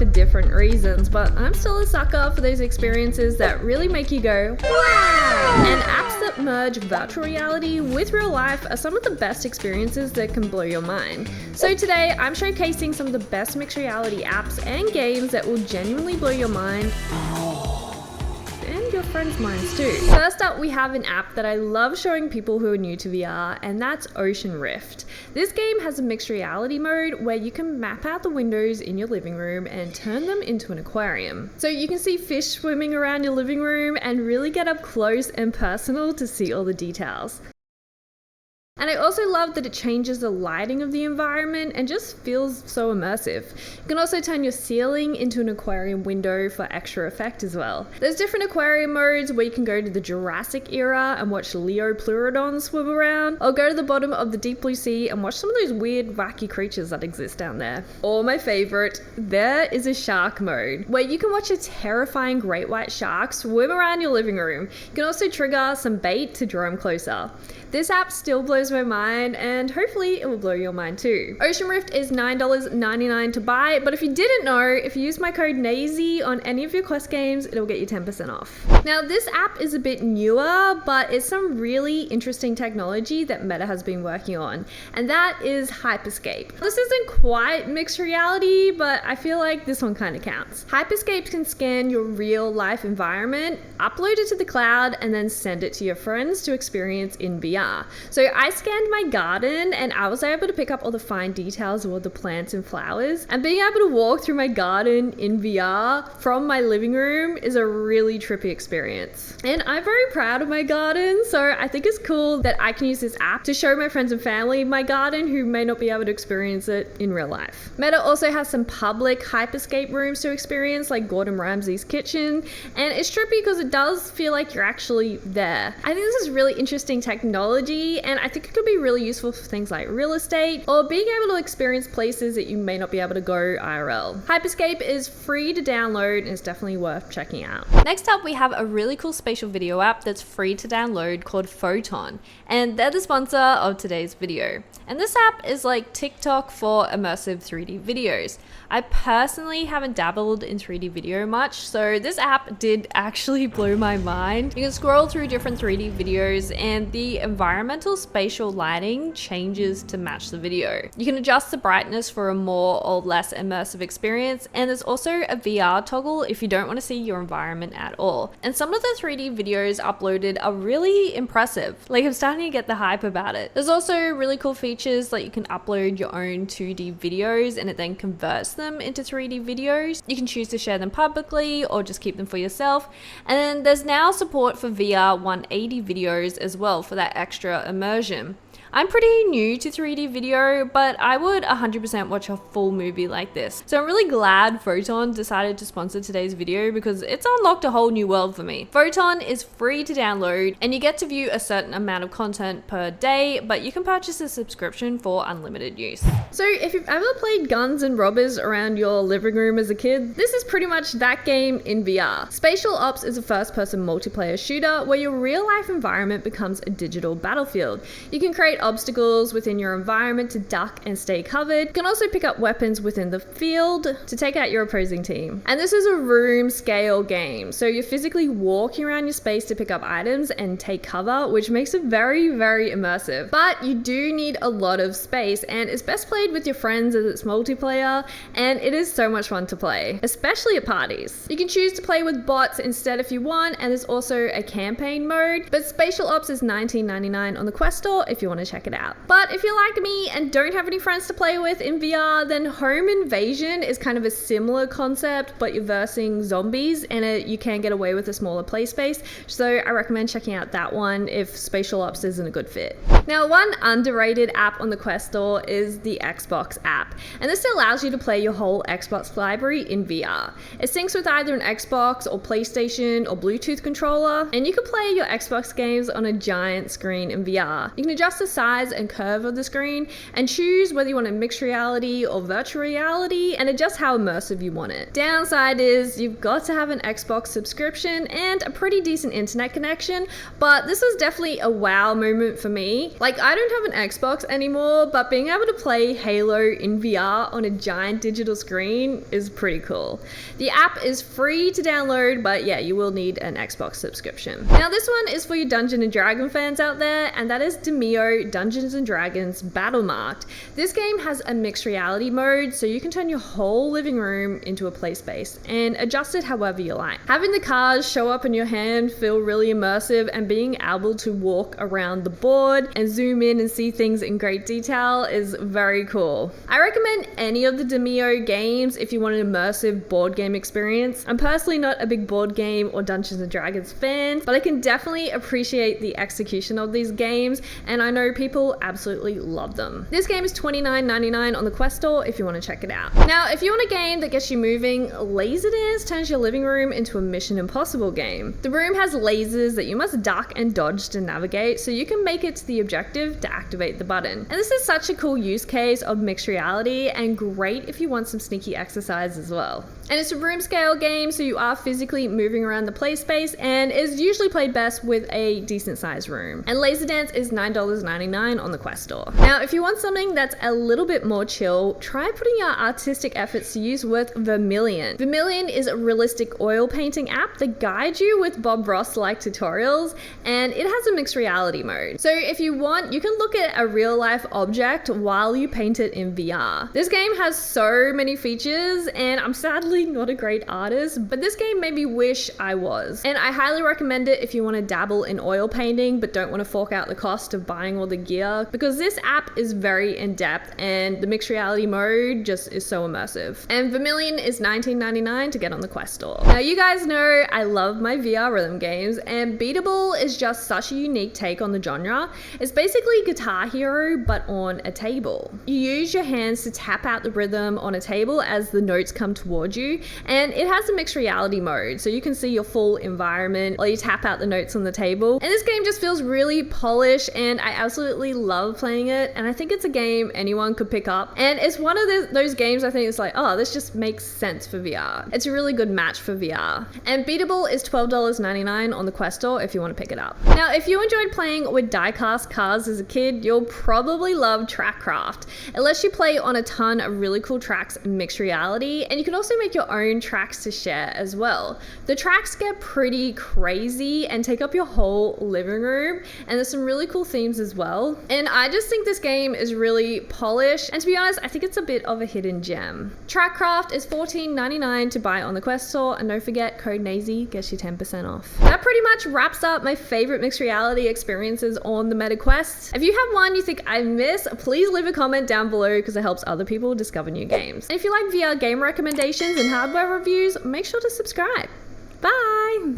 for different reasons, but I'm still a sucker for those experiences that really make you go, wow! And apps that merge virtual reality with real life are some of the best experiences that can blow your mind. So today, I'm showcasing some of the best mixed reality apps and games that will genuinely blow your mind. And your friends' minds too. First up, we have an app that I love showing people who are new to VR, and that's Ocean Rift. This game has a mixed reality mode where you can map out the windows in your living room and turn them into an aquarium. So you can see fish swimming around your living room and really get up close and personal to see all the details. And I also love that it changes the lighting of the environment and just feels so immersive. You can also turn your ceiling into an aquarium window for extra effect as well. There's different aquarium modes where you can go to the Jurassic era and watch Leo pleurodons swim around, or go to the bottom of the deep blue sea and watch some of those weird wacky creatures that exist down there. Or my favorite, there is a shark mode where you can watch a terrifying great white shark swim around your living room. You can also trigger some bait to draw them closer. This app still blows my mind, and hopefully it will blow your mind too. Ocean Rift is $9.99 to buy, but if you didn't know, if you use my code Naysy on any of your Quest games, it'll get you 10% off. Now this app is a bit newer, but it's some really interesting technology that Meta has been working on, and that is Hyperscape. This isn't quite mixed reality, but I feel like this one kind of counts. Hyperscape can scan your real life environment, upload it to the cloud, and then send it to your friends to experience in VR. So I scanned my garden and I was able to pick up all the fine details of all the plants and flowers, and being able to walk through my garden in VR from my living room is a really trippy experience. And I'm very proud of my garden, so I think it's cool that I can use this app to show my friends and family my garden who may not be able to experience it in real life. Meta also has some public Hyperscape rooms to experience, like Gordon Ramsay's kitchen, and it's trippy because it does feel like you're actually there. I think this is really interesting technology, and I think it could be really useful for things like real estate or being able to experience places that you may not be able to go IRL. Hyperscape is free to download and it's definitely worth checking out. Next up, we have a really cool spatial video app that's free to download called Photon, and they're the sponsor of today's video. And this app is like TikTok for immersive 3D videos. I personally haven't dabbled in 3D video much, so this app did actually blow my mind. You can scroll through different 3D videos and the environmental spatial lighting changes to match the video. You can adjust the brightness for a more or less immersive experience, and there's also a VR toggle if you don't want to see your environment at all. And some of the 3D videos uploaded are really impressive. Like, I'm starting to get the hype about it. There's also really cool features like you can upload your own 2D videos and it then converts them into 3D videos. You can choose to share them publicly or just keep them for yourself. And then there's now support for VR 180 videos as well for that extra immersion. I'm pretty new to 3D video, but I would 100% watch a full movie like this. So I'm really glad Photon decided to sponsor today's video because it's unlocked a whole new world for me. Photon is free to download and you get to view a certain amount of content per day, but you can purchase a subscription for unlimited use. So if you've ever played Guns and Robbers around your living room as a kid, this is pretty much that game in VR. Spatial Ops is a first-person multiplayer shooter where your real-life environment becomes a digital battlefield. You can create obstacles within your environment to duck and stay covered. You can also pick up weapons within the field to take out your opposing team. And this is a room scale game, so you're physically walking around your space to pick up items and take cover, which makes it very, very immersive. But you do need a lot of space, and it's best played with your friends as it's multiplayer, and it is so much fun to play, especially at parties. You can choose to play with bots instead if you want, and there's also a campaign mode, but Spatial Ops is $19.99 on the Quest store if you want to check it out. But if you're like me and don't have any friends to play with in VR, then Home Invasion is kind of a similar concept, but you're versing zombies and you can get away with a smaller play space. So I recommend checking out that one if Spatial Ops isn't a good fit. Now, one underrated app on the Quest store is the Xbox app, and this allows you to play your whole Xbox library in VR. It syncs with either an Xbox or PlayStation or Bluetooth controller, and you can play your Xbox games on a giant screen in VR. You can adjust the size and curve of the screen and choose whether you want a mixed reality or virtual reality and adjust how immersive you want it. Downside is you've got to have an Xbox subscription and a pretty decent internet connection, but this was definitely a wow moment for me. Like, I don't have an Xbox anymore, but being able to play Halo in VR on a giant digital screen is pretty cool. The app is free to download, but yeah, you will need an Xbox subscription. Now this one is for you Dungeons and Dragons fans out there, and that is Demeo Dungeons and Dragons Battlemarked. This game has a mixed reality mode, so you can turn your whole living room into a play space and adjust it however you like. Having the cards show up in your hand feel really immersive, and being able to walk around the board and zoom in and see things in great detail is very cool. I recommend any of the Demeo games if you want an immersive board game experience. I'm personally not a big board game or Dungeons and Dragons fan, but I can definitely appreciate the execution of these games, and I know people absolutely love them. This game is $29.99 on the Quest store if you want to check it out. Now, if you want a game that gets you moving, Laserdance turns your living room into a Mission Impossible game. The room has lasers that you must duck and dodge to navigate, so you can make it to the objective to activate the button. And this is such a cool use case of mixed reality, and great if you want some sneaky exercise as well. And it's a room scale game, so you are physically moving around the play space, and is usually played best with a decent sized room. And Laserdance is $9.99 on the Quest store. Now, if you want something that's a little bit more chill, try putting your artistic efforts to use with Vermillion. Vermillion is a realistic oil painting app that guides you with Bob Ross-like tutorials, and it has a mixed reality mode. So if you want, you can look at a real life object while you paint it in VR. This game has so many features, and I'm sadly not a great artist, but this game made me wish I was. And I highly recommend it if you want to dabble in oil painting but don't want to fork out the cost of buying all the gear, because this app is very in-depth and the mixed reality mode just is so immersive. And Vermillion is $19.99 to get on the Quest store. Now, you guys know I love my VR rhythm games, and Beatable is just such a unique take on the genre. It's basically Guitar Hero but on a table. You use your hands to tap out the rhythm on a table as the notes come towards you, and it has a mixed reality mode, so you can see your full environment while you tap out the notes on the table. And this game just feels really polished, and I absolutely love playing it, and I think it's a game anyone could pick up. And it's one of those games I think it's like, oh, this just makes sense for VR. It's a really good match for VR. And Beatable is $12.99 on the Quest store if you want to pick it up. Now, if you enjoyed playing with die-cast cars as a kid, you'll probably love Trackcraft. It lets you play on a ton of really cool tracks in mixed reality, and you can also make your own tracks to share as well. The tracks get pretty crazy and take up your whole living room, and there's some really cool themes as well. And I just think this game is really polished, and to be honest, I think it's a bit of a hidden gem. Trackcraft is $14.99 to buy on the Quest store, and don't forget, code Naysy gets you 10% off. That pretty much wraps up my favorite mixed reality experiences on the Meta Quest. If you have one you think I missed, please leave a comment down below, because it helps other people discover new games. And if you like VR game recommendations and hardware reviews, make sure to subscribe. Bye!